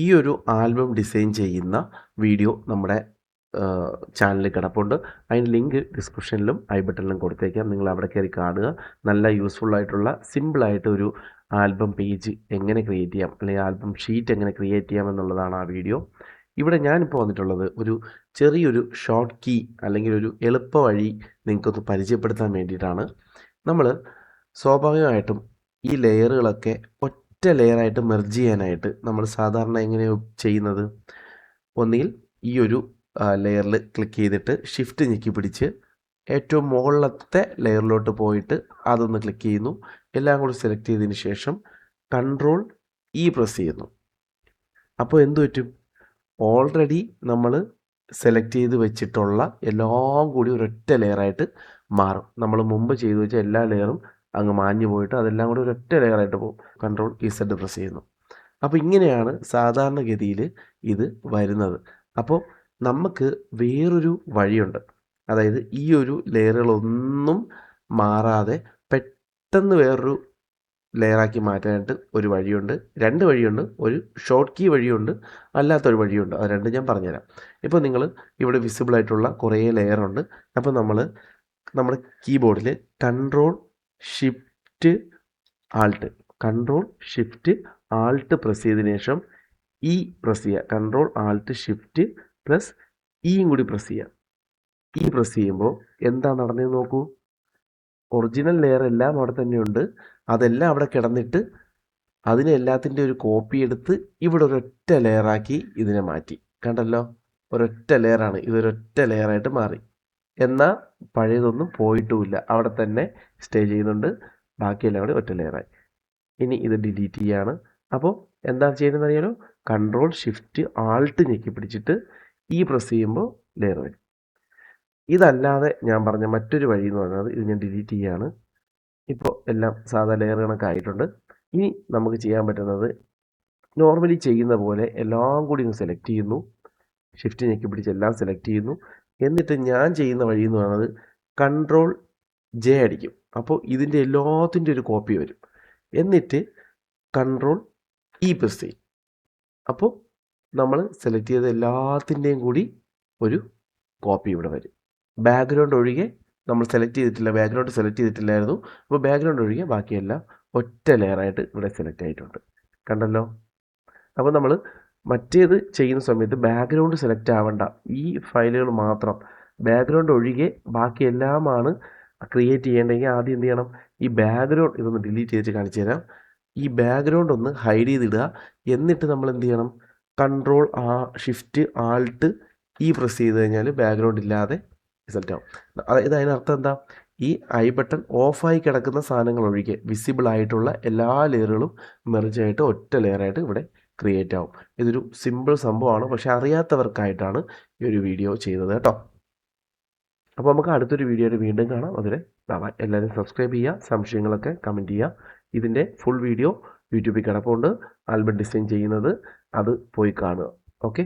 ഈ ഒരു album design ചെയ്യുന്ന വീഡിയോ നമ്മുടെ ചാനലിൽ കിടപ്പുണ്ട്. അതിൻ്റെ ലിങ്ക് ഡിസ്ക്രിപ്ഷനിലും ഐ ബട്ടണിലും കൊടുത്തേക്കാം. നിങ്ങൾ അവിടെ കയറി കാണുക. നല്ല യൂസ്ഫുൾ ആയിട്ടുള്ള സിമ്പിളായിട്ട് ഒരു ആൽബം പേജ് എങ്ങനെ ക്രിയേറ്റ് ചെയ്യാം, അല്ലെങ്കിൽ ആൽബം ഷീറ്റ് എങ്ങനെ ക്രിയേറ്റ് ചെയ്യാം എന്നുള്ളതാണ് ആ വീഡിയോ. ഇവിടെ ഞാനിപ്പോൾ വന്നിട്ടുള്ളത് ഒരു ചെറിയൊരു ഷോർട്ട് കീ അല്ലെങ്കിൽ ഒരു എളുപ്പ വഴി നിങ്ങൾക്കൊന്ന് പരിചയപ്പെടുത്താൻ വേണ്ടിയിട്ടാണ്. നമ്മൾ സ്വാഭാവികമായിട്ടും ഈ ലെയറുകളൊക്കെ ഒറ്റ ലെയറായിട്ട് മെർജ് ചെയ്യാനായിട്ട് നമ്മൾ സാധാരണ എങ്ങനെയാണ് ചെയ്യുന്നത്? ഒന്നുകിൽ ഈ ഒരു ലെയറിൽ ക്ലിക്ക് ചെയ്തിട്ട് ഷിഫ്റ്റ് ഞെക്കി പിടിച്ച് ഏറ്റവും മുകളിലത്തെ ലെയറിലോട്ട് പോയിട്ട് അതൊന്ന് ക്ലിക്ക് ചെയ്യുന്നു. എല്ലാം കൂടി സെലക്ട് ചെയ്തതിന് ശേഷം കൺട്രോൾ ഇ പ്രസ് ചെയ്യുന്നു. അപ്പോൾ എന്ത് പറ്റും? ഓൾറെഡി നമ്മൾ സെലക്ട് ചെയ്ത് വെച്ചിട്ടുള്ള എല്ലാം കൂടി ഒരൊറ്റ ലെയറായിട്ട് മാറും. നമ്മൾ മുമ്പ് ചെയ്തു വെച്ച എല്ലാ ലെയറും അങ്ങ് മാഞ്ഞു പോയിട്ട് അതെല്ലാം കൂടി ഒരൊറ്റ ലെയറായിട്ട് പോകും. കൺട്രോൾ ഇസഡ് പ്രസ് ചെയ്യുന്നു. അപ്പോൾ ഇങ്ങനെയാണ് സാധാരണഗതിയിൽ ഇത് വരുന്നത്. അപ്പോൾ നമുക്ക് വേറൊരു വഴിയുണ്ട്. അതായത് ഈ ഒരു ലെയറുകളൊന്നും മാറാതെ പെട്ടെന്ന് വേറൊരു ലെയറാക്കി മാറ്റാനായിട്ട് ഒരു വഴിയുണ്ട്. 2 വഴിയുണ്ട്. ഒരു ഷോർട്ട് കീ വഴിയുണ്ട്, അല്ലാത്തൊരു വഴിയുണ്ട്. അത് രണ്ടും ഞാൻ പറഞ്ഞുതരാം. ഇപ്പോൾ നിങ്ങൾ ഇവിടെ വിസിബിളായിട്ടുള്ള കുറേ ലെയറുണ്ട്. അപ്പോൾ നമ്മൾ നമ്മുടെ കീബോർഡിൽ കൺട്രോൾ ഷിഫ്റ്റ് ആൾട്ട് പ്രസ് ചെയ്തതിന് ശേഷം ഇ പ്രസ് ചെയ്യുക. കൺട്രോൾ ആൾട്ട് ഷിഫ്റ്റ് പ്ലസ് ഇയും കൂടി പ്രസ് ചെയ്യുക. ഇ പ്രസ് ചെയ്യുമ്പോൾ എന്താ നടന്നതെന്ന് നോക്കൂ. ഒറിജിനൽ ലെയർ എല്ലാം അവിടെ തന്നെയുണ്ട്. അതെല്ലാം അവിടെ കിടന്നിട്ട് അതിനെ എല്ലാത്തിൻ്റെ ഒരു കോപ്പി എടുത്ത് ഇവിടെ ഒരൊറ്റ ലെയറാക്കി ഇതിനെ മാറ്റി. കണ്ടല്ലോ, ഒരൊറ്റ ലെയറാണ്. ഇതൊരൊറ്റ ലെയറായിട്ട് മാറി. എന്നാൽ പഴയതൊന്നും പോയിട്ടുമില്ല, അവിടെ തന്നെ സ്റ്റേ ചെയ്യുന്നുണ്ട്. ബാക്കിയെല്ലാം കൂടി ഒറ്റ ലെയറായി. ഇനി ഇത് ഡിലീറ്റ് ചെയ്യാണ്. അപ്പോൾ എന്താ ചെയ്യുന്നതെന്ന് അറിയാലോ? കൺട്രോൾ ഷിഫ്റ്റ് ആൾട്ട് ഞെക്കി പിടിച്ചിട്ട് ഈ പ്രസ് ചെയ്യുമ്പോൾ ലെയർ വരും. ഇതല്ലാതെ ഞാൻ പറഞ്ഞ മറ്റൊരു വഴി എന്ന് പറയുന്നത്, ഇത് ഞാൻ ഡിലീറ്റ് ചെയ്യാണ്. ഇപ്പോൾ എല്ലാം സാധാ ലെയർ കണക്കായിട്ടുണ്ട്. ഇനി നമുക്ക് ചെയ്യാൻ പറ്റുന്നത് നോർമലി ചെയ്യുന്ന പോലെ എല്ലാം കൂടി ഒന്ന് സെലക്ട് ചെയ്യുന്നു. ഷിഫ്റ്റ് ഞെക്കി പിടിച്ച് എല്ലാം സെലക്ട് ചെയ്യുന്നു. എന്നിട്ട് ഞാൻ ചെയ്യുന്ന വഴി എന്ന് പറയുന്നത് കൺട്രോൾ ജെ അടിക്കും. അപ്പോൾ ഇതിൻ്റെ എല്ലാത്തിൻ്റെ ഒരു കോപ്പി വരും. എന്നിട്ട് കൺട്രോൾ ഇ പ്രസ് ചെയ്യും. അപ്പോൾ നമ്മൾ സെലക്ട് ചെയ്ത എല്ലാത്തിൻ്റെയും കൂടി ഒരു കോപ്പി ഇവിടെ വരും. ബാക്ക്ഗ്രൗണ്ട് ഒഴികെ നമ്മൾ സെലക്ട് ചെയ്തിട്ടില്ലായിരുന്നു. അപ്പോൾ ബാക്ക്ഗ്രൗണ്ട് ഒഴികെ ബാക്കിയെല്ലാം ഒറ്റ ലെയറായിട്ട് ഇവിടെ സെലക്ട് ആയിട്ടുണ്ട്. കണ്ടല്ലോ. അപ്പോൾ നമ്മൾ മറ്റേത് ചെയ്യുന്ന സമയത്ത് ബാക്ക്ഗ്രൗണ്ട് സെലക്ട് ആവേണ്ട, ഈ ഫയലുകൾ മാത്രം, ബാക്ക്ഗ്രൗണ്ട് ഒഴികെ ബാക്കിയെല്ലാമാണ് ക്രിയേറ്റ് ചെയ്യേണ്ടെങ്കിൽ ആദ്യം എന്ത് ചെയ്യണം? ഈ ബാക്ക്ഗ്രൗണ്ട് ഇതൊന്ന് ഡിലീറ്റ് ചെയ്തിട്ട് കാണിച്ചു തരാം. ഈ ബാക്ക്ഗ്രൗണ്ട് ഒന്ന് ഹൈഡ് ചെയ്തിടുക. എന്നിട്ട് നമ്മൾ എന്ത് ചെയ്യണം? കൺട്രോൾ ഷിഫ്റ്റ് ആൾട്ട് ഈ പ്രസ് ചെയ്ത് കഴിഞ്ഞാൽ ബാക്ക്ഗ്രൗണ്ട് ഇല്ലാതെ റിസൾട്ട് ആവും. അതായത് അതിനർത്ഥം എന്താ? ഈ ഐ ബട്ടൺ ഓഫായി കിടക്കുന്ന സാധനങ്ങൾ ഒഴികെ വിസിബിൾ ആയിട്ടുള്ള എല്ലാ ലെയറുകളും മെർജായിട്ട് ഒറ്റ ലെയറായിട്ട് ഇവിടെ ക്രിയേറ്റ് ആവും. ഇതൊരു സിമ്പിൾ സംഭവമാണ്, പക്ഷേ അറിയാത്തവർക്കായിട്ടാണ് ഈ ഒരു വീഡിയോ ചെയ്തത് കേട്ടോ. അപ്പോൾ നമുക്ക് അടുത്തൊരു വീഡിയോയിൽ വീണ്ടും കാണാം. അതിൽ എല്ലാവരും സബ്സ്ക്രൈബ് ചെയ്യുക, സംശയങ്ങളൊക്കെ കമൻറ്റ് ചെയ്യുക. ഇതിൻ്റെ ഫുൾ വീഡിയോ യൂട്യൂബിൽ കിടപ്പുണ്ട്. ആൽബം ഡിസൈൻ ചെയ്യുന്നത് അത് പോയി കാണുക. ഓക്കെ.